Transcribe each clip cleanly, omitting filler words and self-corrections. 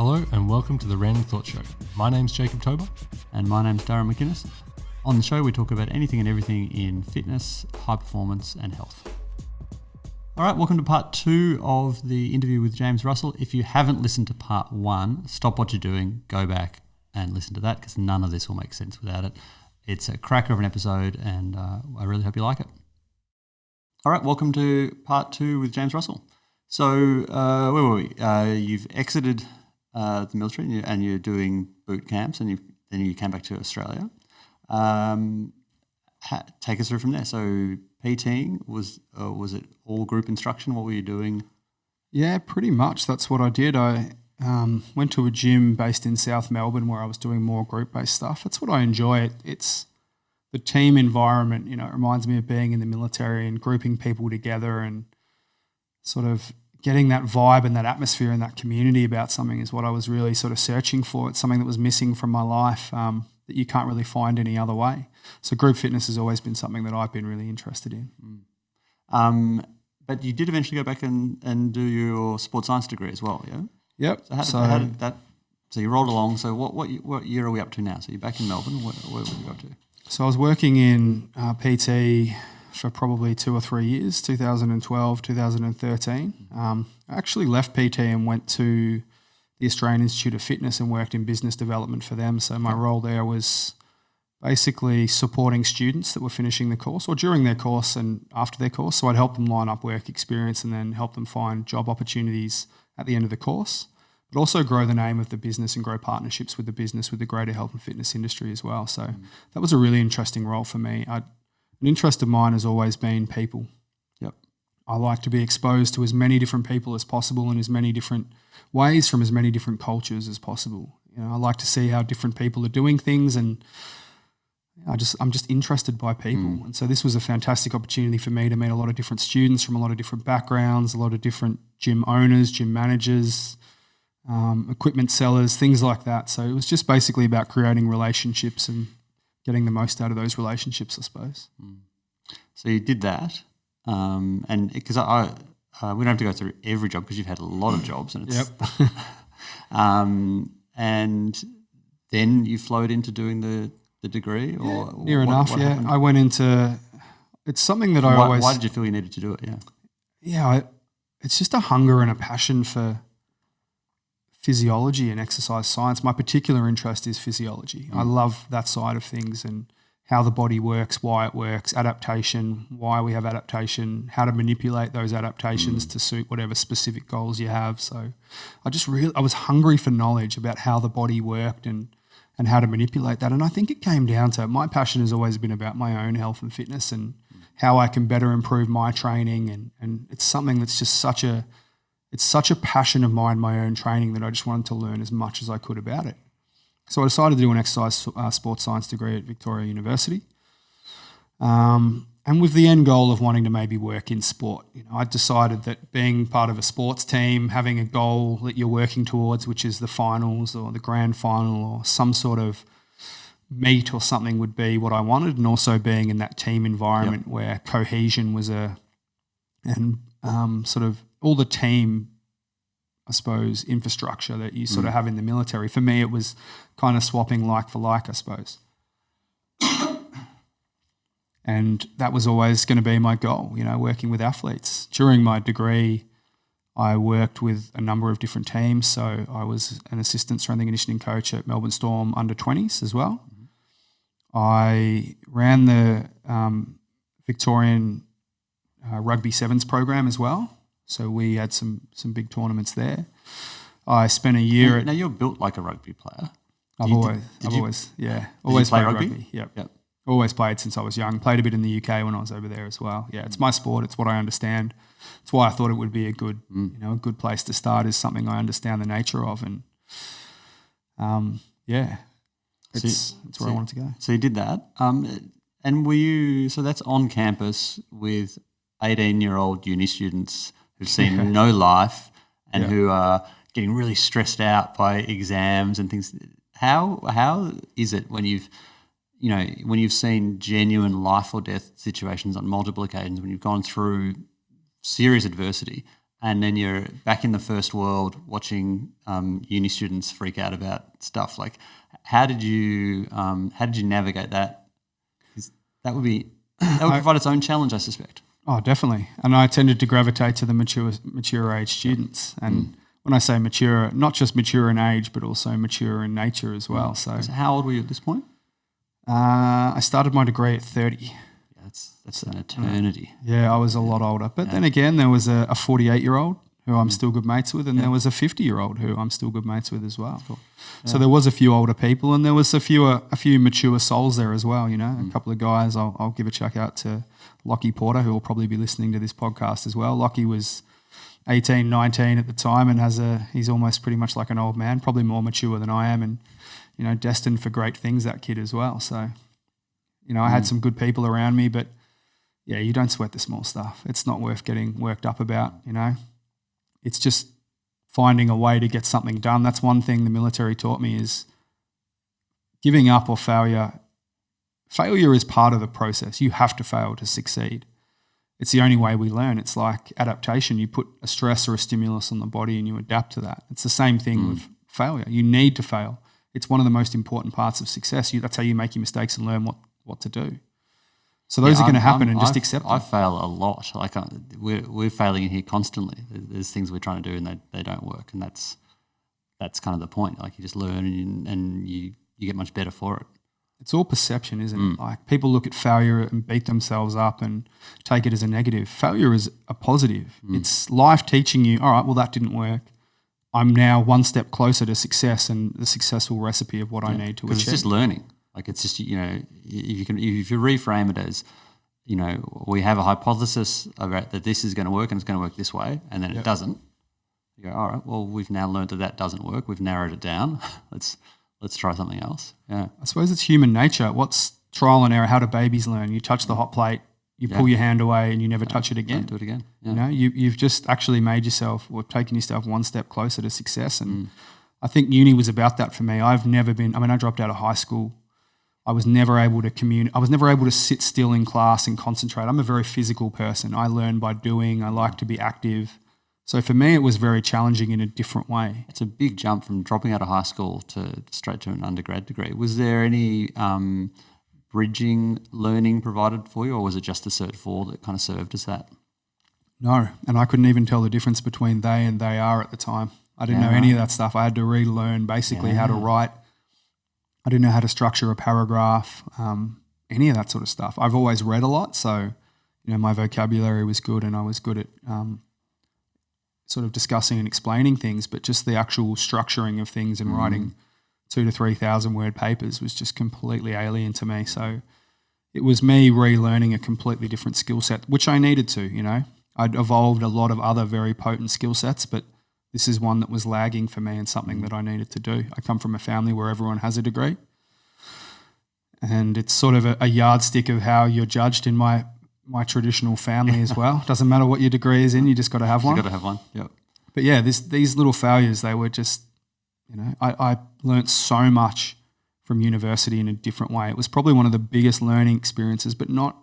Hello and welcome to the Random Thought Show. My name's Jacob Tober. And my name's Darren McInnes. On the show we talk about anything and everything in fitness, high performance and health. All right, welcome to part 2 of the interview with James Russell. If you haven't listened to part 1, stop what you're doing, go back and listen to that because none of this will make sense without it. It's a cracker of an episode and I really hope you like it. All right, welcome to part 2 with James Russell. So where were we? You've exited the military and you're doing boot camps and then you came back to Australia. Take us through from there. So PTing, was it all group instruction? What were you doing? Yeah, pretty much. That's what I did. I went to a gym based in South Melbourne where I was doing more group-based stuff. That's what I enjoy. It's the team environment, it reminds me of being in the military and grouping people together and sort of getting that vibe and that atmosphere and that community about something is what I was really sort of searching for. It's something that was missing from my life that you can't really find any other way. So group fitness has always been something that I've been really interested in. But you did eventually go back and do your sports science degree as well, yeah? Yep. So how did that? So you rolled along. So what year are we up to now? So you're back in Melbourne. Where were you up to? So I was working in PT for probably 2 or 3 years, 2012, 2013. I actually left PT and went to the Australian Institute of Fitness and worked in business development for them. So my role there was basically supporting students that were finishing the course or during their course and after their course. So I'd help them line up work experience and then help them find job opportunities at the end of the course, but also grow the name of the business and grow partnerships with the business with the greater health and fitness industry as well. So that was a really interesting role for me. An interest of mine has always been people. Yep. I like to be exposed to as many different people as possible in as many different ways from as many different cultures as possible. I like to see how different people are doing things and I'm just interested by people. And so this was a fantastic opportunity for me to meet a lot of different students from a lot of different backgrounds, a lot of different gym owners, gym managers, equipment sellers, things like that. So it was just basically about creating relationships and getting the most out of those relationships, I suppose. So you did that, and because we don't have to go through every job because you've had a lot of jobs, and it's and then you flowed into doing the degree, or near enough. What happened? I went into. It's something that I always. Why did you feel you needed to do it? It's just a hunger and a passion for physiology and exercise science. My particular interest is physiology. I love that side of things and how the body works, why it works, adaptation, why we have adaptation, how to manipulate those adaptations to suit whatever specific goals you have. So I was hungry for knowledge about how the body worked and how to manipulate that. And I think it came down to my passion has always been about my own health and fitness and how I can better improve my training. And it's something that's just such a passion of mine, my own training, that I just wanted to learn as much as I could about it. So I decided to do an exercise sports science degree at Victoria University, and with the end goal of wanting to maybe work in sport. I decided that being part of a sports team, having a goal that you're working towards, which is the finals or the grand final or some sort of meet or something, would be what I wanted, and also being in that team environment where cohesion was sort of all the team, I suppose, infrastructure that you sort of have in the military. For me, it was kind of swapping like for like, I suppose. And that was always going to be my goal, working with athletes. During my degree, I worked with a number of different teams. So I was an assistant strength and conditioning coach at Melbourne Storm under-20s as well. I ran the Victorian rugby sevens program as well. So we had some big tournaments there. I spent a year Now you're built like a rugby player. I've always played played rugby. Yep. Always played since I was young. Played a bit in the UK when I was over there as well. Yeah, it's my sport. It's what I understand. It's why I thought it would be a good, a good place to start, is something I understand the nature of, and it's where I wanted to go. So you did that, and were you? So that's on campus with 18-year-old uni students who've seen no life and who are getting really stressed out by exams and things. How is it when you've seen genuine life or death situations on multiple occasions, when you've gone through serious adversity and then you're back in the first world watching uni students freak out about stuff. Like, how did you navigate that? 'Cause that would provide its own challenge, I suspect. Oh, definitely. And I tended to gravitate to the mature age students. And when I say mature, not just mature in age, but also mature in nature as well. So how old were you at this point? I started my degree at 30. That's an eternity. Yeah, I was a lot older. But then again, there was a 48-year-old who I'm still good mates with, and there was a 50-year-old who I'm still good mates with as well. Cool. So there was a few older people, and there was a few mature souls there as well, a couple of guys. I'll give a check out to Lockie Porter, who will probably be listening to this podcast as well. Lockie was 18, 19 at the time, and he's almost pretty much like an old man, probably more mature than I am, and destined for great things, that kid as well. So, I had some good people around me, but yeah, you don't sweat the small stuff. It's not worth getting worked up about, It's just finding a way to get something done. That's one thing the military taught me, is giving up or failure. Failure is part of the process. You have to fail to succeed. It's the only way we learn. It's like adaptation. You put a stress or a stimulus on the body and you adapt to that. It's the same thing with failure. You need to fail. It's one of the most important parts of success. That's how you make your mistakes and learn what to do. So those are going to happen, and just accept them. I fail a lot. Like we're failing in here constantly. There's things we're trying to do and they don't work, and that's kind of the point. Like, you just learn and you get much better for it. It's all perception, isn't it? Like, people look at failure and beat themselves up and take it as a negative. Failure is a positive. It's life teaching you, all right, well, that didn't work. I'm now one step closer to success and the successful recipe of what I need to achieve. It's just learning. Like, it's just, if you reframe it as, we have a hypothesis about that this is going to work and it's going to work this way, and then it doesn't. You go, all right, well, we've now learned that doesn't work. We've narrowed it down. Let's try something else. Yeah. I suppose it's human nature. What's trial and error? How do babies learn? You touch the hot plate, you pull your hand away, and you never touch it again. Don't do it again. Yeah. You've just actually made yourself, or taken yourself one step closer to success. And I think uni was about that for me. I dropped out of high school. I was never able to communicate. I was never able to sit still in class and concentrate. I'm a very physical person. I learn by doing. I like to be active. So for me, it was very challenging in a different way. It's a big jump from dropping out of high school to straight to an undergrad degree. Was there any bridging learning provided for you, or was it just the Cert 4 that kind of served as that? No, and I couldn't even tell the difference between they and they are at the time. I didn't know any of that stuff. I had to relearn basically how to write. I didn't know how to structure a paragraph, any of that sort of stuff. I've always read a lot, so my vocabulary was good, and I was good at sort of discussing and explaining things, but just the actual structuring of things and writing 2,000 to 3,000 word papers was just completely alien to me. So it was me relearning a completely different skill set, which I needed to. I'd evolved a lot of other very potent skill sets, but this is one that was lagging for me and something that I needed to do. I come from a family where everyone has a degree, and it's sort of a yardstick of how you're judged in my traditional family as well. Doesn't matter what your degree is in, you just got to have one. You've got to have one, yep. But yeah, these little failures, they were just, I learnt so much from university in a different way. It was probably one of the biggest learning experiences, but not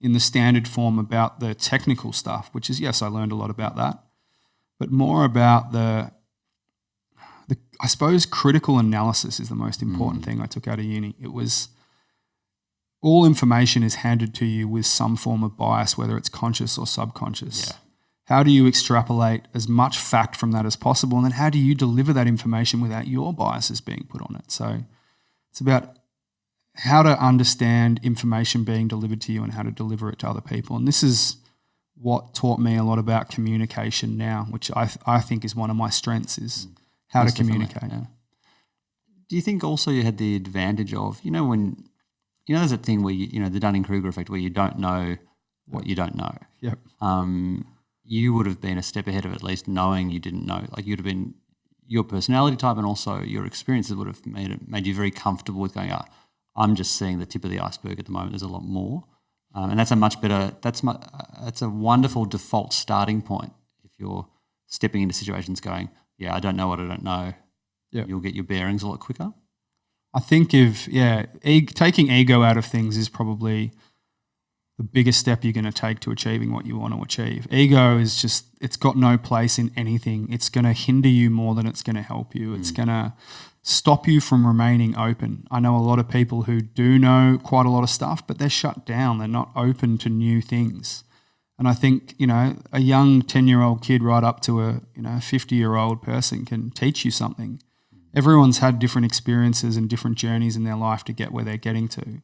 in the standard form about the technical stuff, which is, yes, I learned a lot about that, but more about the I suppose critical analysis is the most important thing I took out of uni. It was, all information is handed to you with some form of bias, whether it's conscious or subconscious. Yeah. How do you extrapolate as much fact from that as possible? And then how do you deliver that information without your biases being put on it? So it's about how to understand information being delivered to you and how to deliver it to other people. And this is what taught me a lot about communication now, which I think is one of my strengths, is how to communicate. Yeah. Do you think also you had the advantage of, when, there's that thing where, the Dunning-Kruger effect, where you don't know what you don't know. Yep. You would have been a step ahead of at least knowing you didn't know. Like, you'd have been, your personality type and also your experiences would have made you very comfortable with going, I'm just seeing the tip of the iceberg at the moment. There's a lot more. And that's a much better, that's a wonderful default starting point if you're stepping into situations going, I don't know what I don't know. Yep. You'll get your bearings a lot quicker. I think taking ego out of things is probably the biggest step you're going to take to achieving what you want to achieve. Ego is just, it's got no place in anything. It's going to hinder you more than it's going to help you. It's going to stop you from remaining open. I know a lot of people who do know quite a lot of stuff, but they're shut down. They're not open to new things. And I think, a young 10-year-old kid right up to a 50-year-old person can teach you something. Everyone's had different experiences and different journeys in their life to get where they're getting to.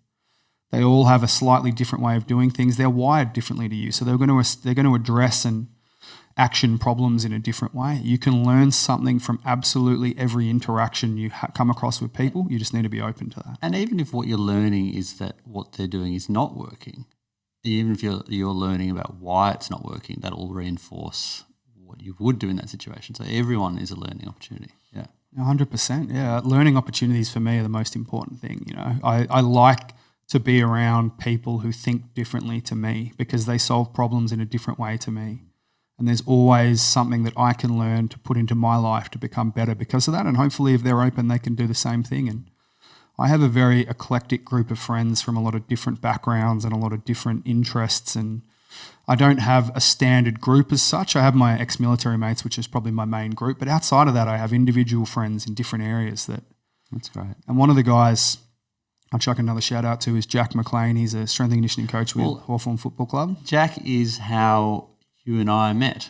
They all have a slightly different way of doing things. They're wired differently to you. So they're going to address and action problems in a different way. You can learn something from absolutely every interaction you come across with people. You just need to be open to that. And even if what you're learning is that what they're doing is not working, even if you're learning about why it's not working, that will reinforce what you would do in that situation. So everyone is a learning opportunity. Yeah. 100%. Yeah. Learning opportunities for me are the most important thing. I like to be around people who think differently to me because they solve problems in a different way to me. And there's always something that I can learn to put into my life to become better because of that. And hopefully if they're open, they can do the same thing. And I have a very eclectic group of friends from a lot of different backgrounds and a lot of different interests. And I don't have a standard group as such. I have my ex-military mates, which is probably my main group. But outside of that, I have individual friends in different areas. That's great. And one of the guys I'll chuck another shout out to is Jack McLean. He's a strength and conditioning coach with Hawthorn Football Club. Jack is how you and I met,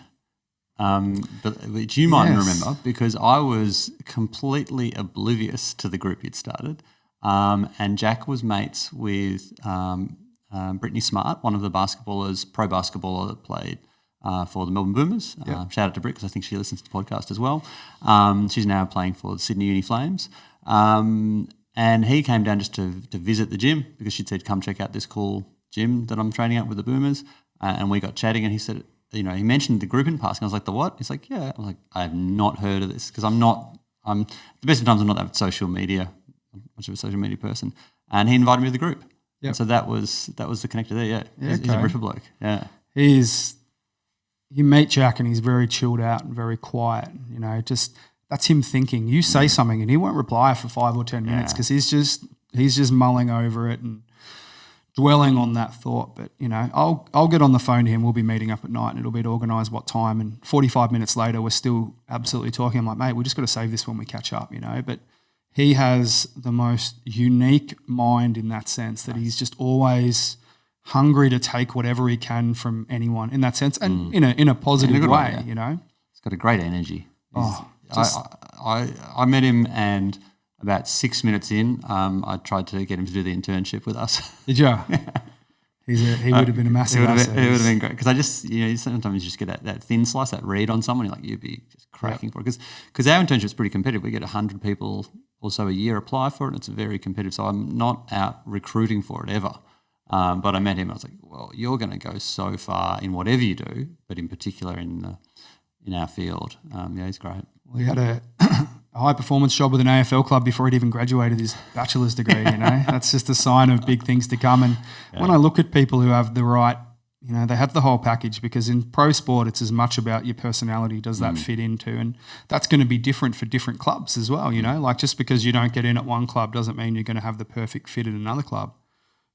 which you might remember because I was completely oblivious to the group you'd started. And Jack was mates with Brittany Smart, one of the pro basketballer that played for the Melbourne Boomers. Shout out to Britt because I think she listens to the podcast as well. She's now playing for the Sydney Uni Flames. And he came down just to visit the gym because she'd said, come check out this cool gym that I'm training at with the Boomers. And we got chatting and he said, he mentioned the group in passing. I was like, the what? He's like, yeah. I was like, I have not heard of this because I'm the best of times I'm not that much of a social media person. And he invited me to the group. Yep. And so that was the connector there, yeah. He's a ripper bloke, yeah. You meet Jack and he's very chilled out and very quiet, just that's him thinking. You say something and he won't reply for 5 or 10 minutes because he's just mulling over it and dwelling on that thought. But, I'll get on the phone to him. We'll be meeting up at night and it'll be to organise what time. And 45 minutes later, we're still absolutely talking. I'm like, mate, we just got to save this when we catch up, But he has the most unique mind in that sense that he's just always hungry to take whatever he can from anyone in that sense and in a positive way, He's got a great energy. I met him and about 6 minutes in, I tried to get him to do the internship with us. Did you? He would have been a massive asset. He would have been great because I just, sometimes you just get that thin slice, that read on someone, you'd be just cracking for it. Because our internship is pretty competitive. We get 100 people or so a year apply for it and it's very competitive. So I'm not out recruiting for it ever. But I met him and I was like, well, you're going to go so far in whatever you do, but in particular in our field. He's great. Well, he had a high-performance job with an AFL club before he'd even graduated his bachelor's degree, That's just a sign of big things to come. And when I look at people who have the right, they have the whole package because in pro sport it's as much about your personality, does that fit into? And that's going to be different for different clubs as well, Like just because you don't get in at one club doesn't mean you're going to have the perfect fit at another club.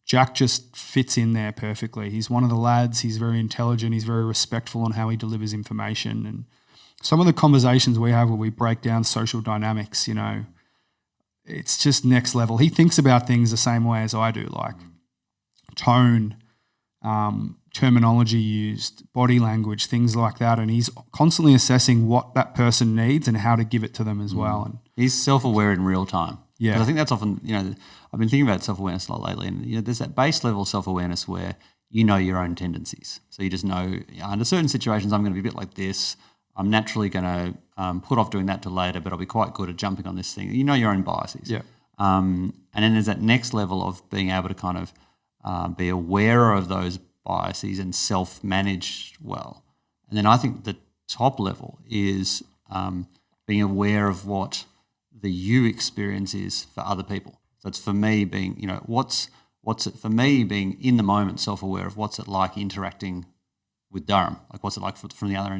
Jack just fits in there perfectly. He's one of the lads. He's very intelligent. He's very respectful on how he delivers information. And some of the conversations we have where we break down social dynamics, it's just next level. He thinks about things the same way as I do, like tone, terminology used, body language, things like that. And he's constantly assessing what that person needs and how to give it to them as well. And he's self-aware in real time. Yeah. Because I think that's often, I've been thinking about self-awareness a lot lately. And, there's that base level self-awareness where you know your own tendencies. So you just know under certain situations I'm going to be a bit like this. I'm naturally going to put off doing that till later, but I'll be quite good at jumping on this thing. You know your own biases. Yeah. And then there's that next level of being able to kind of be aware of those biases and self-manage well. And then I think the top level is being aware of what the you experience is for other people. So it's for me being, what's it for me being in the moment, self-aware of what's it like interacting with Durham, like what's it like from the other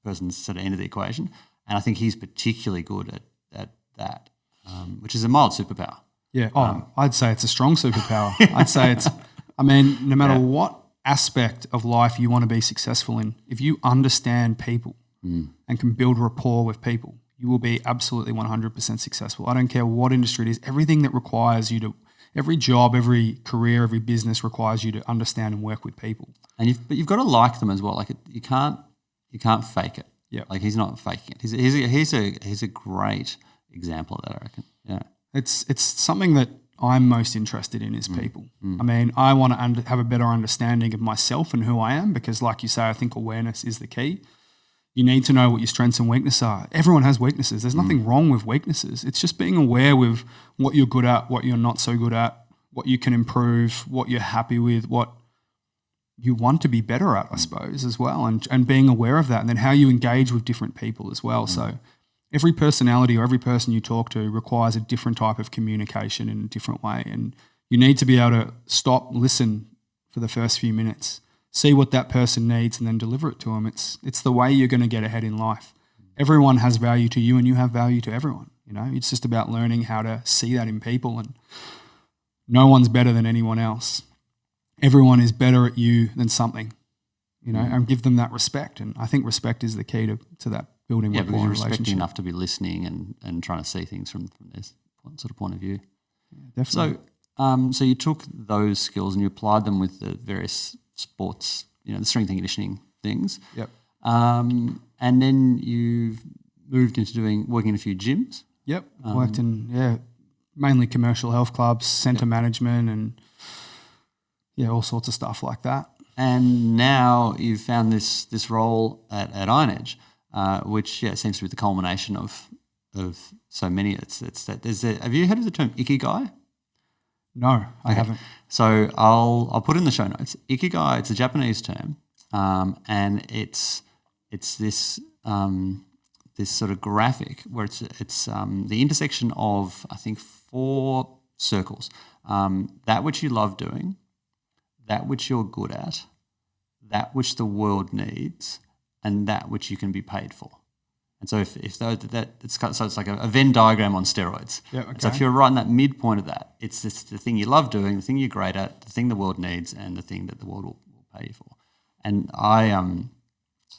person's sort of end of the equation. And I think he's particularly good at that, which is a mild superpower. Yeah, I'd say it's a strong superpower. I'd say no matter what aspect of life you want to be successful in, if you understand people and can build rapport with people, you will be absolutely 100% successful. I don't care what industry it is. Everything that requires you to, every job, every career, every business requires you to understand and work with people. And but you've got to like them as well. Like you can't fake it. Yeah, like he's not faking it. He's a great example of that, I reckon. Yeah, it's something that I'm most interested in is people. I mean, I want to have a better understanding of myself and who I am because, like you say, I think awareness is the key. You need to know what your strengths and weaknesses are. Everyone has weaknesses. There's nothing wrong with weaknesses. It's just being aware with what you're good at, what you're not so good at, what you can improve, what you're happy with, what you want to be better at, I suppose, as well, and being aware of that, and then how you engage with different people as well. So every personality or every person you talk to requires a different type of communication in a different way, and you need to be able to stop, listen for the first few minutes, see what that person needs, and then deliver it to them. It's the way you're going to get ahead in life. Everyone has value to you, and you have value to everyone. You know, it's just about learning how to see that in people, and no one's better than anyone else. Everyone is better at you than something, you know, and give them that respect. And I think respect is the key to that building rapport and respecting relationship. enough to be listening and trying to see things from this sort of point of view. Yeah, definitely. So you took those skills and you applied them with the various sports, you know, the strength and conditioning things. Yep. And then you've moved into working in a few gyms. Yep. Worked in, mainly commercial health clubs, centre management and, all sorts of stuff like that. And now you've found this role at Iron Edge, which seems to be the culmination of so many. It's that have you heard of the term ikigai? No, I haven't. So I'll put it in the show notes. Ikigai, it's a Japanese term, and it's this this sort of graphic where it's the intersection of, I think, 4 circles. That which you love doing, that which you're good at, that which the world needs, and that which you can be paid for. And so if it's like a Venn diagram on steroids. Yeah, okay. So if you're right in that midpoint of that, it's the thing you love doing, the thing you're great at, the thing the world needs, and the thing that the world will pay you for. And I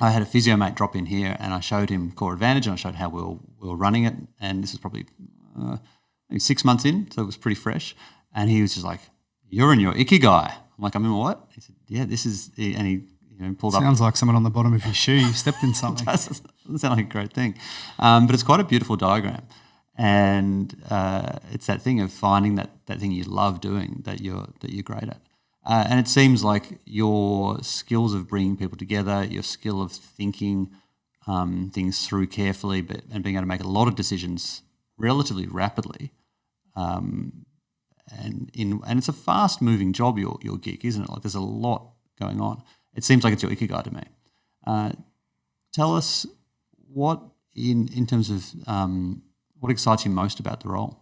had a physio mate drop in here, and I showed him Core Advantage, and I showed how we were running it. And this was probably maybe 6 months in, so it was pretty fresh. And he was just like, "You're in your ikigai." I'm like, "I'm in what?" He said, "Yeah, this is," and he pulled up. Sounds like someone on the bottom of your shoe. You stepped in something. Doesn't sound like a great thing, but it's quite a beautiful diagram, and it's that thing of finding that thing you love doing that you're great at, and it seems like your skills of bringing people together, your skill of thinking things through carefully, and being able to make a lot of decisions relatively rapidly, and it's a fast moving job, your gig, isn't it? Like there's a lot going on. It seems like it's your ikigai to me. Tell us what, in terms of what excites you most about the role?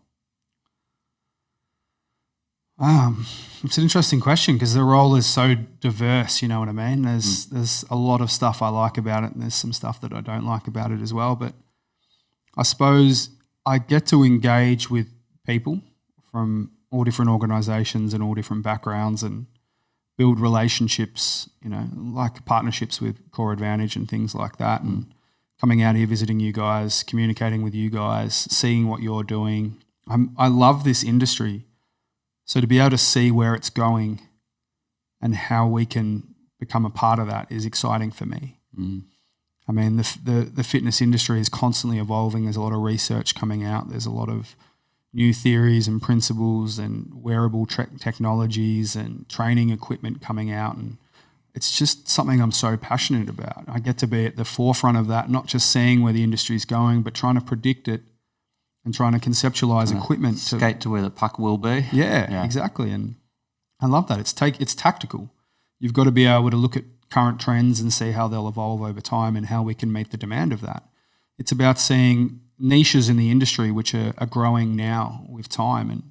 It's an interesting question because the role is so diverse, you know what I mean? There's a lot of stuff I like about it and there's some stuff that I don't like about it as well. But I suppose I get to engage with people from all different organisations and all different backgrounds and build relationships, like partnerships with Core Advantage and things like that, and coming out here, visiting you guys, communicating with you guys, seeing what you're doing. I love this industry. So to be able to see where it's going and how we can become a part of that is exciting for me. I mean, the fitness industry is constantly evolving. There's a lot of research coming out. There's a lot of new theories and principles and wearable technologies and training equipment coming out. And it's just something I'm so passionate about. I get to be at the forefront of that, not just seeing where the industry is going, but trying to predict it and trying to conceptualize equipment. Skate to where the puck will be. Yeah, exactly. And I love that. It's tactical. You've got to be able to look at current trends and see how they'll evolve over time and how we can meet the demand of that. It's about seeing niches in the industry which are growing now with time and,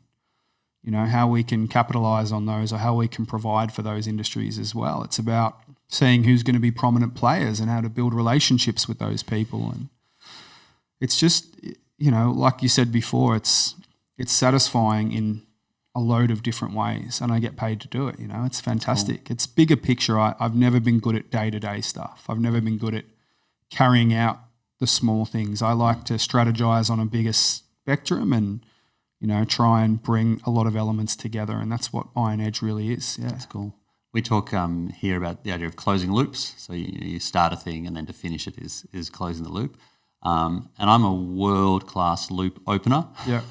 how we can capitalize on those or how we can provide for those industries as well. It's about seeing who's going to be prominent players and how to build relationships with those people. And it's just, like you said before, it's satisfying in a load of different ways, and I get paid to do it. You know, it's fantastic. Cool. It's bigger picture. I've never been good at day-to-day stuff. I've never been good at carrying out the small things. I like to strategize on a bigger spectrum and, you know, try and bring a lot of elements together, and that's what Iron Edge really is. Yeah, that's cool. We talk here about the idea of closing loops. So you start a thing, and then to finish it is closing the loop. And I'm a world-class loop opener. Yeah.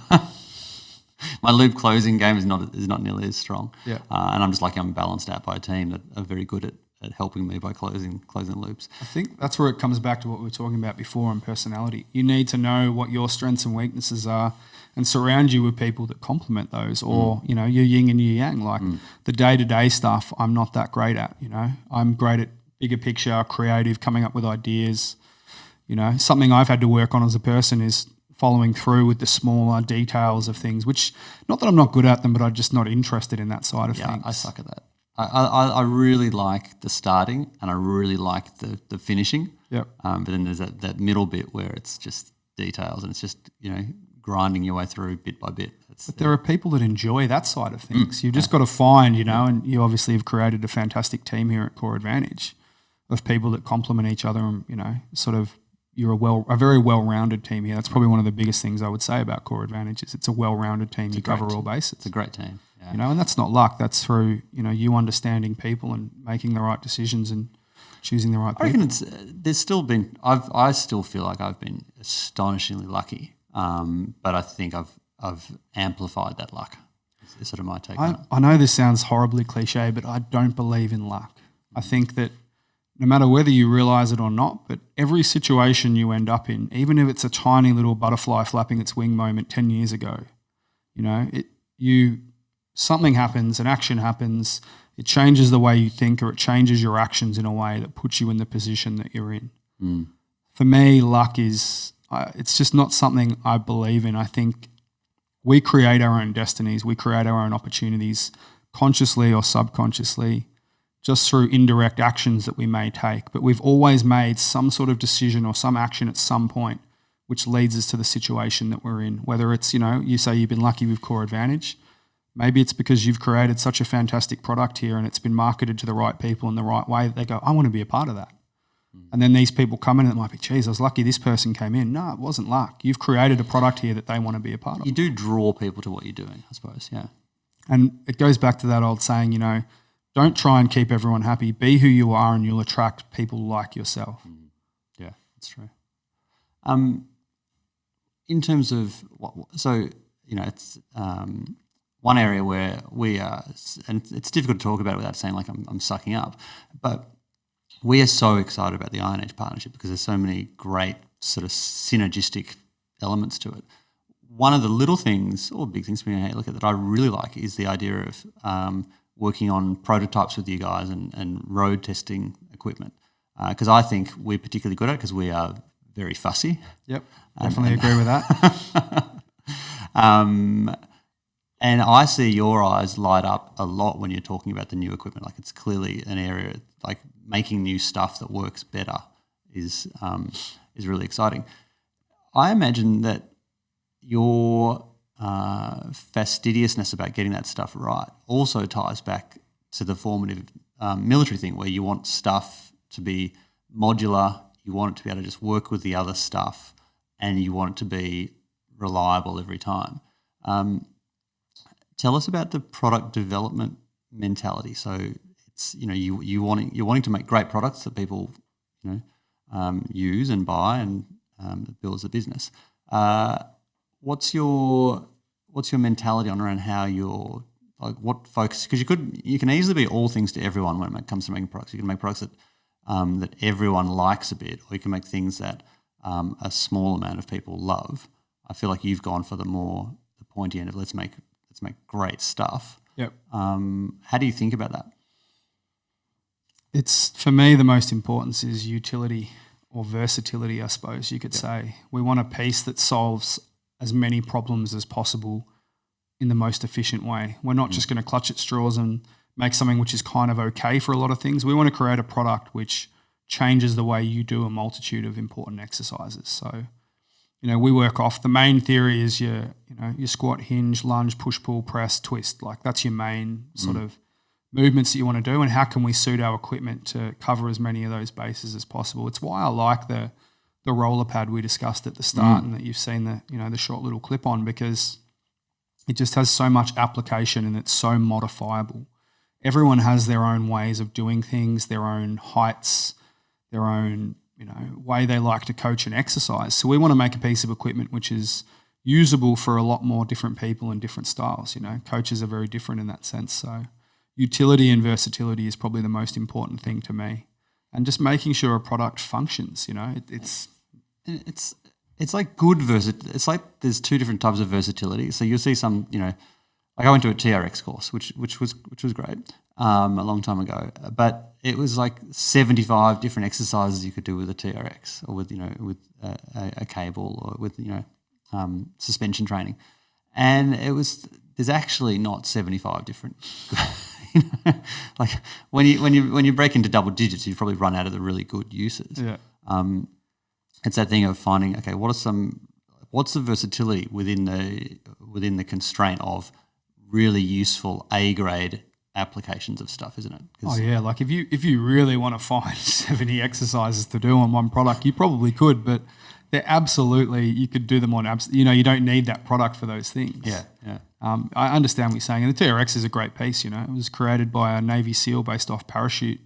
My loop closing game is not nearly as strong. Yeah. And I'm just lucky I'm balanced out by a team that are very good at helping me by closing loops. I think that's where it comes back to what we were talking about before on personality. You need to know what your strengths and weaknesses are and surround you with people that complement those, or, you know, your yin and your yang. Like the day-to-day stuff I'm not that great at, you know. I'm great at bigger picture, creative, coming up with ideas. You know, something I've had to work on as a person is following through with the smaller details of things, which, not that I'm not good at them, but I'm just not interested in that side of things. I suck at that. I really like the starting, and I really like the finishing. Yep. But then there's that middle bit where it's just details, and it's just, you know, grinding your way through bit by bit. But there are people that enjoy that side of things. You've just got to find, you know, and you obviously have created a fantastic team here at Core Advantage of people that complement each other, and, you know, sort of, you're a very well-rounded team here. That's probably one of the biggest things I would say about Core Advantage is it's a well-rounded team. You cover all bases. It's a great team. Yeah. You know, and that's not luck. That's through, you know, you understanding people and making the right decisions and choosing the right people. I reckon there's still been. I still feel like I've been astonishingly lucky, but I think I've amplified that luck. Is sort of my take on it. I know this sounds horribly cliche, but I don't believe in luck. I think that no matter whether you realise it or not, but every situation you end up in, even if it's a tiny little butterfly flapping its wing moment 10 years ago, you know, something happens, an action happens, it changes the way you think, or it changes your actions in a way that puts you in the position that you're in. For me, luck is, it's just not something I believe in. I think we create our own destinies, we create our own opportunities, consciously or subconsciously, just through indirect actions that we may take. But we've always made some sort of decision or some action at some point which leads us to the situation that we're in. Whether it's, you know, you say you've been lucky with Core Advantage, maybe it's because you've created such a fantastic product here and it's been marketed to the right people in the right way that they go, I want to be a part of that. And then these people come in and it might be, geez, I was lucky this person came in. No, it wasn't luck. You've created a product here that they want to be a part of. You do draw people to what you're doing, I suppose, yeah. And it goes back to that old saying, you know, don't try and keep everyone happy. Be who you are and you'll attract people like yourself. Yeah, that's true. In terms of so, you know, it's one area where we are, and it's difficult to talk about it without saying like I'm sucking up, but we are so excited about the Iron Edge partnership because there's so many great sort of synergistic elements to it. One of the little things, or big things for me to look at that I really like is the idea of working on prototypes with you guys and road testing equipment, because I think we're particularly good at it because we are very fussy. Yep, definitely agree with that. And I see your eyes light up a lot when you're talking about the new equipment. Like, it's clearly an area, like making new stuff that works better is really exciting. I imagine that your fastidiousness about getting that stuff right also ties back to the formative military thing where you want stuff to be modular, you want it to be able to just work with the other stuff, and you want it to be reliable every time. Tell us about the product development mentality. So it's, you know, you're wanting to make great products that people, you know, use and buy, and that builds a business. What's your mentality on around how you're, like, what focus? Because you can easily be all things to everyone when it comes to making products. You can make products that that everyone likes a bit, or you can make things that a small amount of people love. I feel like you've gone for the pointy end of let's make great stuff. Yep. How do you think about that? It's, for me, the most important is utility or versatility, I suppose you could say. We want a piece that solves as many problems as possible in the most efficient way. We're not just going to clutch at straws and make something which is kind of okay for a lot of things. We want to create a product which changes the way you do a multitude of important exercises. So we work off the main theory is your squat, hinge, lunge, push, pull, press, twist. Like that's your main sort of movements that you want to do, and how can we suit our equipment to cover as many of those bases as possible. It's why I like the roller pad we discussed at the start and that you've seen the short little clip on, because it just has so much application and it's so modifiable. Everyone has their own ways of doing things, their own heights, their own way they like to coach and exercise. So we want to make a piece of equipment which is usable for a lot more different people and different styles. Coaches are very different in that sense. So utility and versatility is probably the most important thing to me, and just making sure a product functions. It's like good it's like there's two different types of versatility. So you'll see some, like I went to a TRX course, which was great a long time ago, but it was like 75 different exercises you could do with a TRX or with a cable or with suspension training, and there's actually not 75 different. Like when you break into double digits, you probably run out of the really good uses. Yeah. It's that thing of finding, okay, what's the versatility within the constraint of really useful A grade applications of stuff, isn't it? Oh yeah, like if you really want to find 70 exercises to do on one product, you probably could, but they're absolutely, you could do them on you don't need that product for those things. Yeah. I understand what you're saying, and the TRX is a great piece. It was created by a Navy SEAL based off parachute.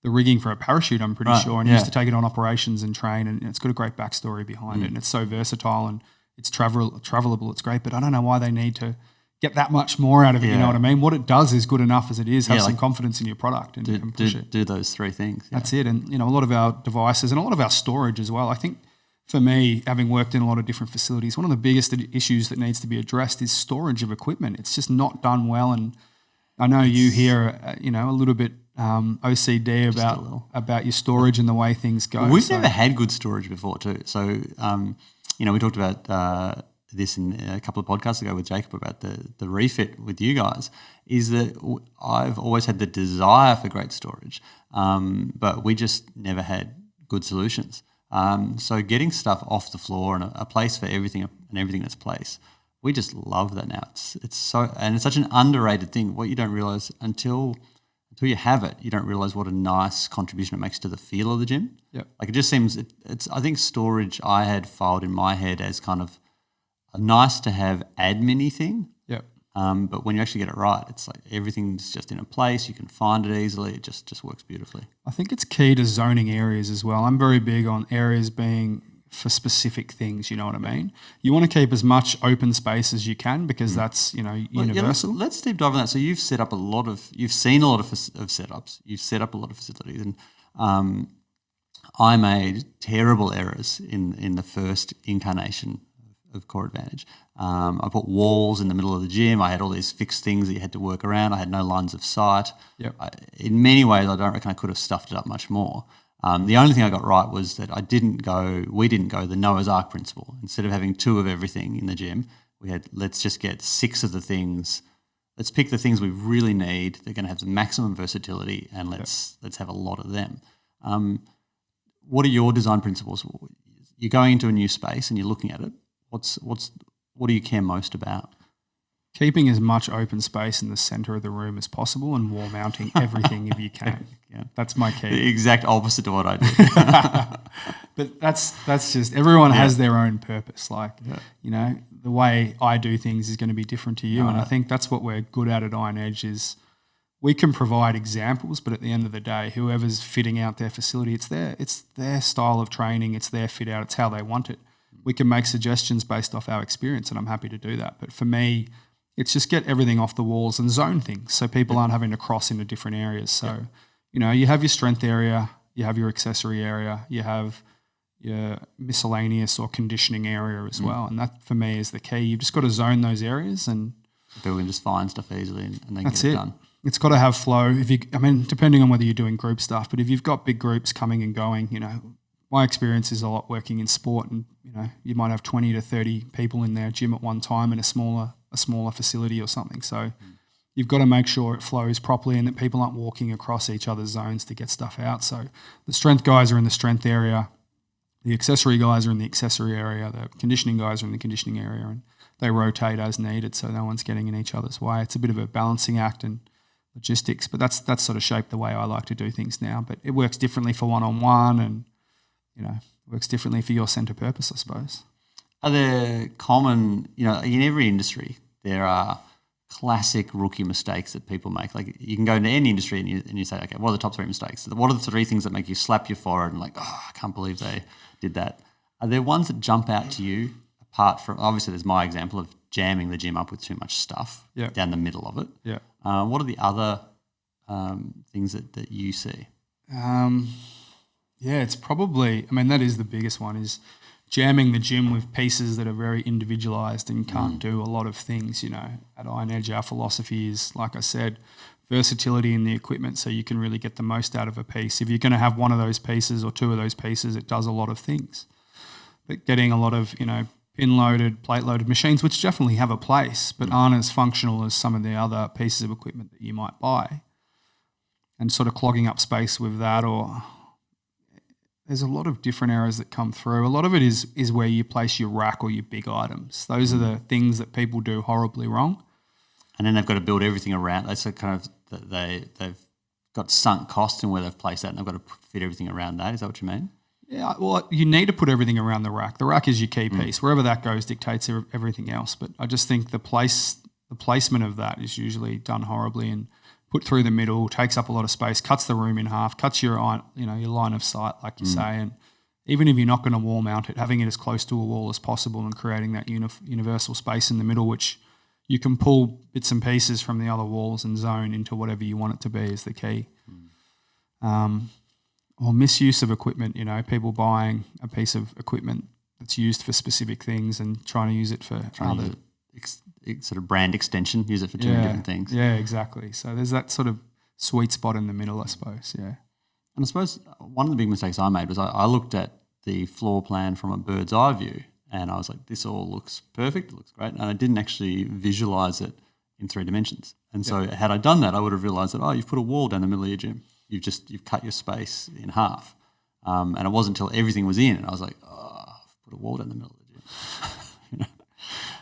The rigging for a parachute, I'm pretty sure, and used to take it on operations and train, and it's got a great backstory behind it, and it's so versatile and it's travelable. It's great, but I don't know why they need to get that much more out of it. You know what I mean? What it does is good enough as it is. Have some confidence in your product and push it. Do those three things. Yeah. That's it. And a lot of our devices and a lot of our storage as well. I think for me, having worked in a lot of different facilities, one of the biggest issues that needs to be addressed is storage of equipment. It's just not done well, and I know you hear a little bit OCD about your storage and the way things go. We've never had good storage before too. So, we talked about this in a couple of podcasts ago with Jacob about the refit with you guys, is that I've always had the desire for great storage, but we just never had good solutions. So getting stuff off the floor and a place for everything and everything in its place, we just love that now. It's such an underrated thing. What you don't realize until you have it, you don't realize what a nice contribution it makes to the feel of the gym. Yep. Like it just seems, I think storage I had filed in my head as kind of a nice to have admin-y thing. Yep. But when you actually get it right, it's like everything's just in a place, you can find it easily, it just works beautifully. I think it's key to zoning areas as well. I'm very big on areas being for specific things, you know what I mean? You want to keep as much open space as you can because that's, universal. Let's deep dive on that. So you've seen a lot of setups, you've set up a lot of facilities, and I made terrible errors in the first incarnation of Core Advantage. I put walls in the middle of the gym. I had all these fixed things that you had to work around. I had no lines of sight. Yep. In many ways, I don't reckon I could have stuffed it up much more. The only thing I got right was that we didn't go the Noah's Ark principle. Instead of having 2 of everything in the gym, we had, let's just get 6 of the things. Let's pick the things we really need. They're going to have the maximum versatility, and let's have a lot of them. What are your design principles? You're going into a new space and you're looking at it. What do you care most about? Keeping as much open space in the centre of the room as possible and wall mounting everything if you can. Yeah. That's my key. The exact opposite to what I do. But that's just, everyone has their own purpose. Like, the way I do things is going to be different to you. And I think that's what we're good at Iron Edge is we can provide examples, but at the end of the day, whoever's fitting out their facility, it's their style of training, it's their fit out, it's how they want it. We can make suggestions based off our experience, and I'm happy to do that. But for me, it's just get everything off the walls and zone things so people aren't having to cross into different areas. So, you have your strength area, you have your accessory area, you have your miscellaneous or conditioning area as well. And that, for me, is the key. You've just got to zone those areas and people can just find stuff easily and then that's get it it done. It's got to have flow. Depending on whether you're doing group stuff, but if you've got big groups coming and going, my experience is a lot working in sport, and you might have 20 to 30 people in their gym at one time in a smaller facility or something. So you've got to make sure it flows properly and that people aren't walking across each other's zones to get stuff out. So the strength guys are in the strength area, the accessory guys are in the accessory area, the conditioning guys are in the conditioning area, and they rotate as needed, so no one's getting in each other's way. It's a bit of a balancing act and logistics, but that's sort of shaped the way I like to do things now. But it works differently for one-on-one, and works differently for your centre purpose, I suppose. Are there common, in every industry, there are classic rookie mistakes that people make? Like, you can go into any industry and you say, okay, what are the top 3 mistakes? What are the 3 things that make you slap your forehead and like, oh, I can't believe they did that? Are there ones that jump out to you apart from, obviously there's my example of jamming the gym up with too much stuff down the middle of it. Yeah. What are the other things that you see? It's probably, that is the biggest one, is jamming the gym with pieces that are very individualised and can't do a lot of things. At Iron Edge, our philosophy is, like I said, versatility in the equipment, so you can really get the most out of a piece. If you're going to have one of those pieces or 2 of those pieces, it does a lot of things. But getting a lot of, pin-loaded, plate-loaded machines, which definitely have a place, but aren't as functional as some of the other pieces of equipment that you might buy, and sort of clogging up space with that, or there's a lot of different errors that come through. A lot of it is where you place your rack or your big items. Those are the things that people do horribly wrong. And then they've got to build everything around. That's a kind of they've got sunk cost in where they've placed that, and they've got to fit everything around that. Is that what you mean? Yeah, well, you need to put everything around the rack. The rack is your key piece. Wherever that goes dictates everything else. But I just think the placement of that is usually done horribly and put through the middle, takes up a lot of space, cuts the room in half, cuts your line of sight, like you say. And even if you're not going to wall mount it, having it as close to a wall as possible and creating that universal space in the middle, which you can pull bits and pieces from the other walls and zone into whatever you want it to be, is the key. Or misuse of equipment, people buying a piece of equipment that's used for specific things and trying to use it for other sort of brand extension, use it for 2 different things. Yeah, exactly. So there's that sort of sweet spot in the middle, I suppose, yeah. And I suppose one of the big mistakes I made was I looked at the floor plan from a bird's eye view, and I was like, this all looks perfect, it looks great, and I didn't actually visualise it in 3 dimensions. And so had I done that, I would have realised that, you've put a wall down the middle of your gym. You've cut your space in half. And it wasn't until everything was in, and I was like, I've put a wall down the middle of the gym.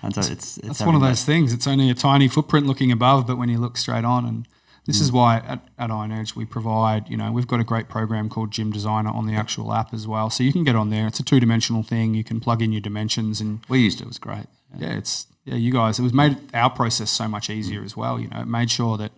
And so it's one of those things. It's only a tiny footprint looking above, but when you look straight on, and this is why at Iron Edge we provide, we've got a great program called Gym Designer on the actual app as well. So you can get on there. It's a 2-dimensional thing. You can plug in your dimensions, and we used it. It was great. You guys, it was made our process so much easier as well. It made sure that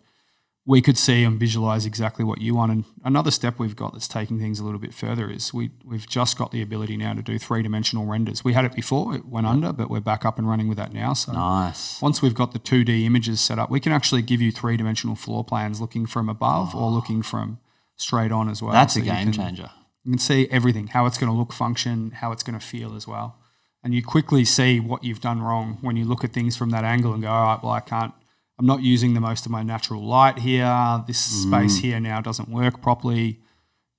we could see and visualize exactly what you want. And another step we've got that's taking things a little bit further is we've just got the ability now to do 3-dimensional renders. We had it before, it went under, but we're back up and running with that now. So nice. Once we've got the 2D images set up, we can actually give you 3-dimensional floor plans looking from above or looking from straight on as well. That's a game changer. You can see everything, how it's going to look, function, how it's going to feel as well. And you quickly see what you've done wrong when you look at things from that angle and go, all right, well, I'm not using the most of my natural light here. This space here now doesn't work properly.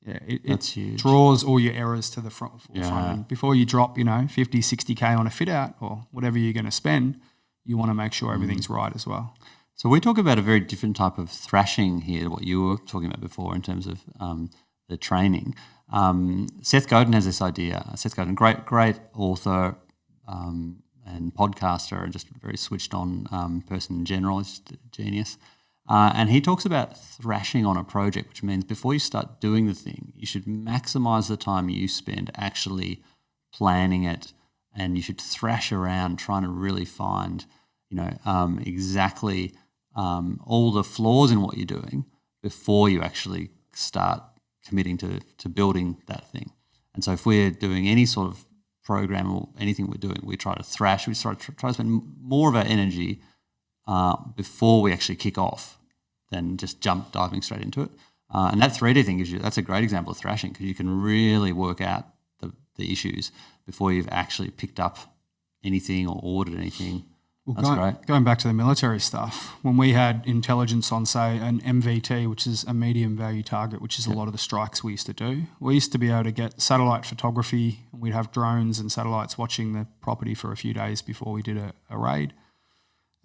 Yeah, That's it huge. Draws all your errors to the front. Yeah. And before you drop, 50, 60K on a fit out or whatever you're going to spend, you want to make sure everything's right as well. So we talk about a very different type of thrashing here, what you were talking about before in terms of the training. Seth Godin has this idea. Seth Godin, great author, and podcaster, and just a very switched on person in general. He's just a genius. And he talks about thrashing on a project, which means before you start doing the thing, you should maximize the time you spend actually planning it, and you should thrash around trying to really find, exactly all the flaws in what you're doing before you actually start committing to building that thing. And so if we're doing any sort of program or anything we're doing, we try to thrash, we try to spend more of our energy before we actually kick off than just diving straight into it. And that 3D thing that's a great example of thrashing, because you can really work out the issues before you've actually picked up anything or ordered anything. That's great. Going back to the military stuff, when we had intelligence on, say, an MVT, which is a medium value target, which is a lot of the strikes we used to do, we used to be able to get satellite photography. We'd have drones and satellites watching the property for a few days before we did a raid.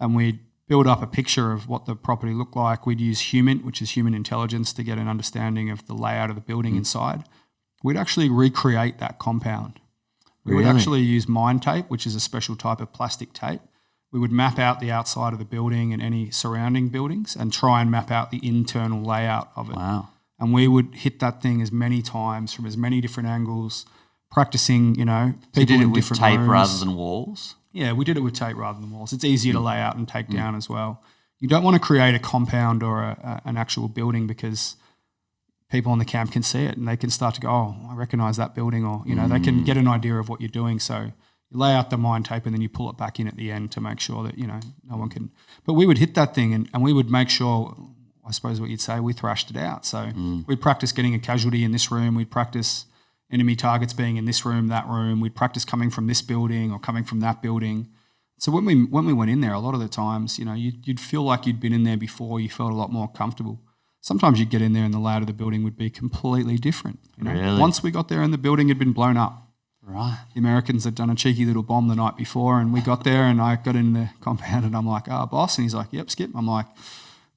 And we'd build up a picture of what the property looked like. We'd use HUMINT, which is human intelligence, to get an understanding of the layout of the building inside. we'd actually recreate that compound. We would actually use mine tape, which is a special type of plastic tape. We would map out the outside of the building and any surrounding buildings and try and map out the internal layout of it. Wow. And we would hit that thing as many times from as many different angles, practicing, people So you did it in with different tape rooms. rather than walls? Yeah, we did it with tape rather than walls. It's easier to lay out and take down as well. You don't want to create a compound or an actual building because people on the camp can see it and they can start to go, oh, I recognise that building, or, they can get an idea of what you're doing. So you lay out the mine tape and then you pull it back in at the end to make sure that, no one can. But we would hit that thing and we would make sure, I suppose what you'd say, we thrashed it out. So we'd practice getting a casualty in this room. We'd practice enemy targets being in this room, that room. We'd practice coming from this building or coming from that building. So when we went in there, a lot of the times, you'd feel like you'd been in there before. You felt a lot more comfortable. Sometimes you'd get in there and the layout of the building would be completely different. Really? Once we got there and the building had been blown up. Right. The Americans had done a cheeky little bomb the night before and we got there and I got in the compound and I'm like, boss. And he's like, yep, Skip. I'm like,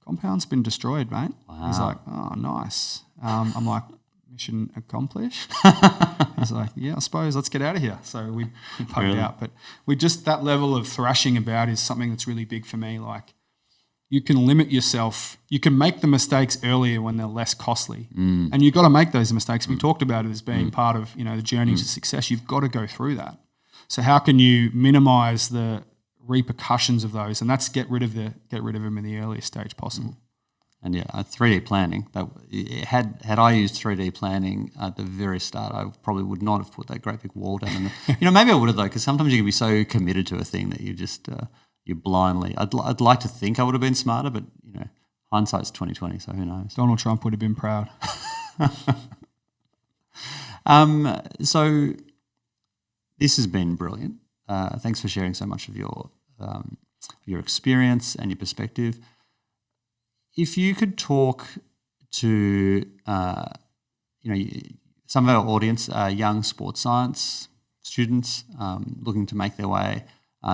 compound's been destroyed, mate. Wow. He's like, oh, nice. I'm like, mission accomplished. He's like, yeah, I suppose let's get out of here. So we pugged out. But that level of thrashing about is something that's really big for me. Like, you can limit yourself. You can make the mistakes earlier when they're less costly. And you've got to make those mistakes. We talked about it as being part of, the journey to success. You've got to go through that. So how can you minimize the repercussions of those? And that's get rid of them in the earliest stage possible. And 3D planning. Had I used 3D planning at the very start, I probably would not have put that great big wall down. And maybe I would have though, because sometimes you can be so committed to a thing that you just you blindly. I'd like to think I would have been smarter, but hindsight's 20/20, so who knows? Donald Trump would have been proud. So this has been brilliant. Thanks for sharing so much of your experience and your perspective. If you could talk to some of our audience, young sports science students looking to make their way,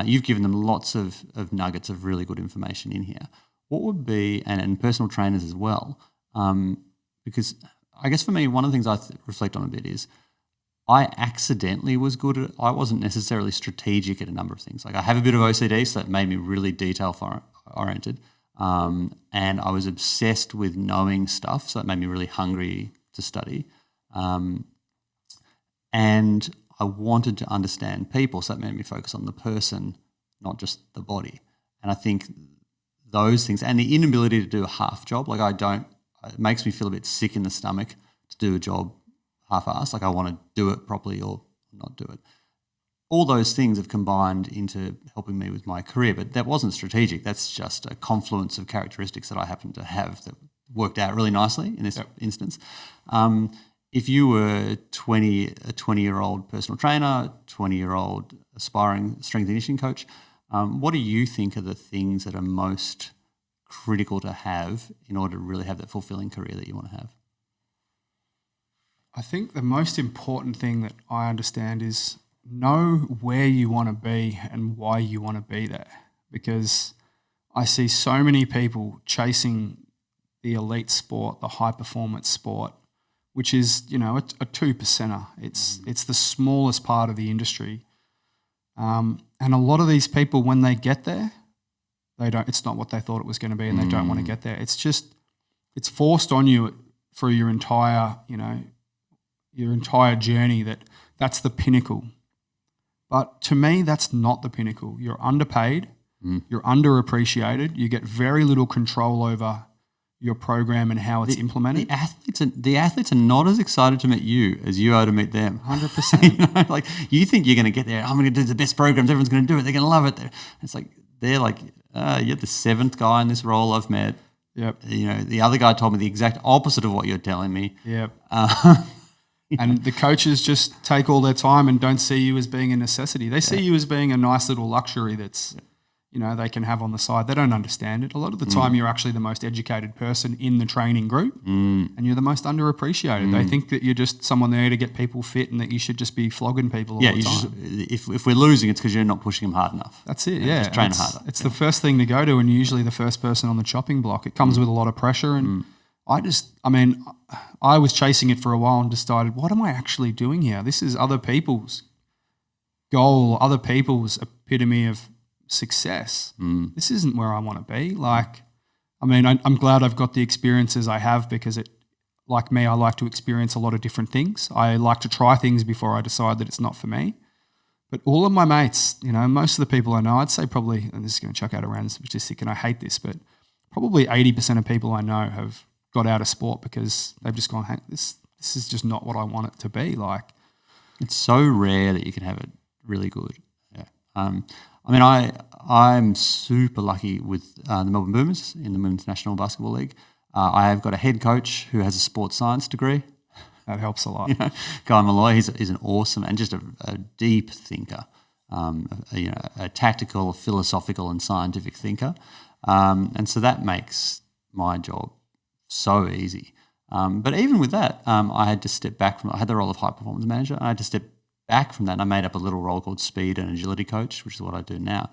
you've given them lots of nuggets of really good information in here. What would be, and personal trainers as well, because I guess for me, one of the things I reflect on a bit is I accidentally was good at, I wasn't necessarily strategic at a number of things. Like I have a bit of OCD, so that made me really detail-oriented. And I was obsessed with knowing stuff, so that made me really hungry to study. And I wanted to understand people, so that made me focus on the person, not just the body. And I think those things, and the inability to do a half job, it makes me feel a bit sick in the stomach to do a job half-assed, like I want to do it properly or not do it. All those things have combined into helping me with my career, but that wasn't strategic. That's just a confluence of characteristics that I happen to have that worked out really nicely in this instance. If you were a 20-year-old personal trainer, 20-year-old aspiring strength and conditioning coach, what do you think are the things that are most critical to have in order to really have that fulfilling career that you want to have? I think the most important thing that I understand is know where you want to be and why you want to be there, because I see so many people chasing the elite sport, the high performance sport, which is, a 2%er. It's the smallest part of the industry. And a lot of these people, when they get there, it's not what they thought it was going to be and they don't want to get there. It's forced on you through your entire journey that's the pinnacle. But to me, that's not the pinnacle. You're underpaid, you're underappreciated, you get very little control over your program and how it's implemented. The athletes are not as excited to meet you as you are to meet them. 100%. Like you think you're going to get there, I'm going to do the best programs, everyone's going to do it, they're going to love it. It's like, they're like, you're the seventh guy in this role I've met. Yep. The other guy told me the exact opposite of what you're telling me. Yep. And the coaches just take all their time and don't see you as being a necessity. They see you as being a nice little luxury that's, they can have on the side. They don't understand it. A lot of the time you're actually the most educated person in the training group and you're the most underappreciated. They think that you're just someone there to get people fit and that you should just be flogging people all the time. If we're losing, it's because you're not pushing them hard enough. That's it, Just train harder. It's the first thing to go to and you're usually the first person on the chopping block. It comes with a lot of pressure and I was chasing it for a while and decided, what am I actually doing here? This is other people's goal, other people's epitome of success. This isn't where I want to be. I'm glad I've got the experiences I have because like me, I like to experience a lot of different things. I like to try things before I decide that it's not for me. But all of my mates, most of the people I know, I'd say probably, and this is going to chuck out a random statistic and I hate this, but probably 80% of people I know have got out of sport because they've just gone, hey, this is just not what I want it to be like. It's so rare that you can have it really good. Yeah. I'm super lucky with the Melbourne Boomers in the Women's National Basketball League. I have got a head coach who has a sports science degree. That helps a lot. Guy Malloy, he's an awesome and just a deep thinker, a tactical, philosophical and scientific thinker. And so that makes my job so easy. But even with that, I had to step back I had the role of high performance manager. I had to step back from that and I made up a little role called speed and agility coach, which is what I do now.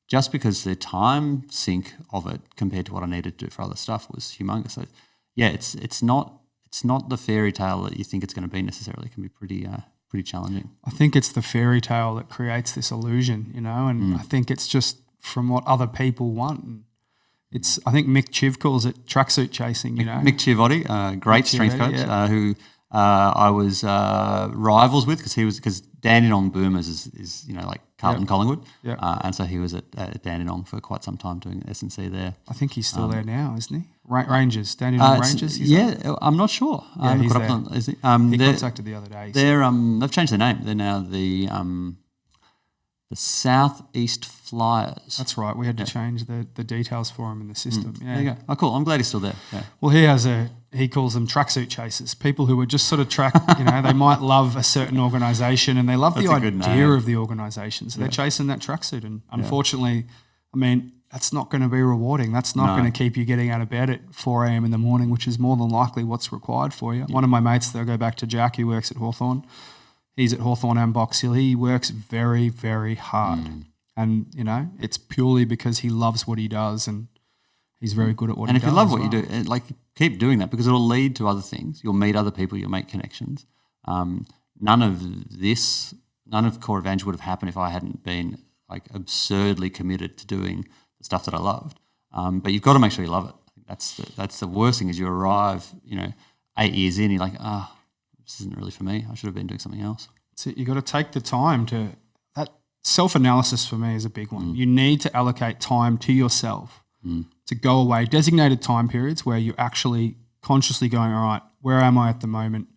Just because the time sink of it compared to what I needed to do for other stuff was humongous. So yeah, it's not the fairy tale that you think it's going to be necessarily. It can be pretty challenging. I think it's the fairy tale that creates this illusion, and I think it's just from what other people want. And I think Mick Chiv calls it tracksuit chasing, Mick Chivotti, great strength coach, who I was rivals with because Dandenong Boomers is like Carlton Collingwood, and so he was at Dandenong for quite some time doing S&C there. I think he's still there now, isn't he? Rangers, Dandenong Rangers. I'm not sure. He's there. He contacted the other day. They've changed their name. They're now the South East Flyers. That's right. We had to change the details for him in the system. Yeah. There you go. Oh, cool. I'm glad he's still there. Yeah. Well, he calls them tracksuit chasers, people who are just sort of they might love a certain organisation and they love the idea of the organisation. So they're chasing that tracksuit. And unfortunately, that's not going to be rewarding. That's not going to keep you getting out of bed at 4 a.m. in the morning, which is more than likely what's required for you. Yeah. One of my mates, they'll go back to Jack, who works at Hawthorn. He's at Hawthorn and Box Hill. He works very, very hard. And, it's purely because he loves what he does and he's very good at what he does. And if you love what you do, keep doing that because it'll lead to other things. You'll meet other people, you'll make connections. None of Core Advantage would have happened if I hadn't been absurdly committed to doing the stuff that I loved. But you've got to make sure you love it. That's the worst thing is you arrive, 8 years in, you're like, this isn't really for me. I should have been doing something else. So you've got to take the time that self-analysis for me is a big one. You need to allocate time to yourself to go away, designated time periods where you're actually consciously going, all right, where am I at the moment?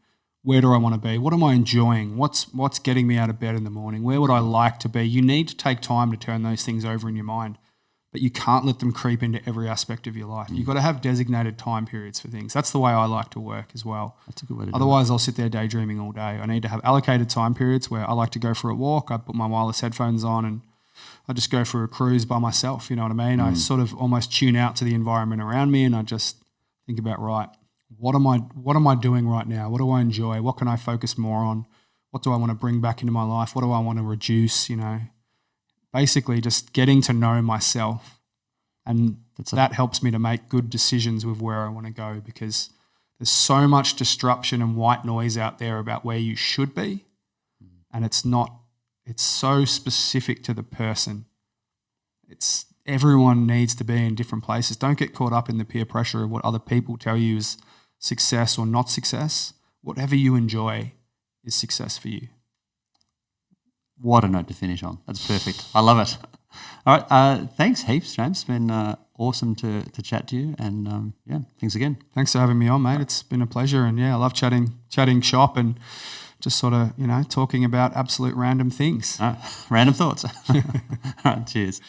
Where do I want to be? What am I enjoying? What's getting me out of bed in the morning? Where would I like to be? You need to take time to turn those things over in your mind, but you can't let them creep into every aspect of your life. You've got to have designated time periods for things. That's the way I like to work as well. That's a good way to do it. Otherwise, I'll sit there daydreaming all day. I need to have allocated time periods where I like to go for a walk. I put my wireless headphones on and I just go for a cruise by myself, you know what I mean? I sort of almost tune out to the environment around me and I just think about, right, what am I doing right now? What do I enjoy? What can I focus more on? What do I want to bring back into my life? What do I want to reduce, Basically just getting to know myself. And that helps me to make good decisions with where I want to go because there's so much disruption and white noise out there about where you should be. And it's so specific to the person. Everyone needs to be in different places. Don't get caught up in the peer pressure of what other people tell you is success or not success. Whatever you enjoy is success for you. What a note to finish on. That's perfect. I love it. All right. Thanks heaps, James. It's been awesome to chat to you. And thanks again. Thanks for having me on, mate. It's been a pleasure. And I love chatting shop and just sort of, talking about absolute random things. Random thoughts. All right. Cheers.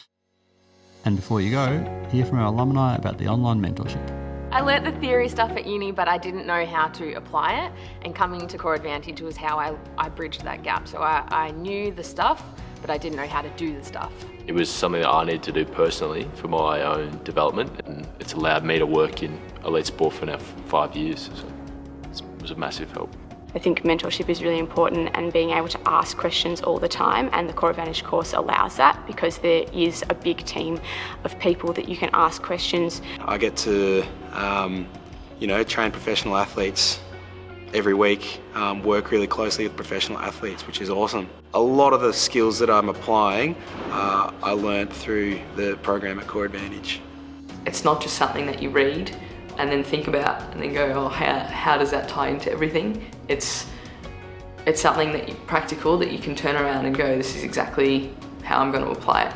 And before you go, hear from our alumni about the online mentorship. I learnt the theory stuff at uni, but I didn't know how to apply it. And coming to Core Advantage was how I bridged that gap. So I knew the stuff, but I didn't know how to do the stuff. It was something that I needed to do personally for my own development, and it's allowed me to work in elite sport for now 5 years. So it was a massive help. I think mentorship is really important and being able to ask questions all the time, and the Core Advantage course allows that because there is a big team of people that you can ask questions. I get to train professional athletes every week, work really closely with professional athletes, which is awesome. A lot of the skills that I'm applying, I learned through the program at Core Advantage. It's not just something that you read and then think about and then go, oh, how does that tie into everything? It's something that practical that you can turn around and go, this is exactly how I'm going to apply it.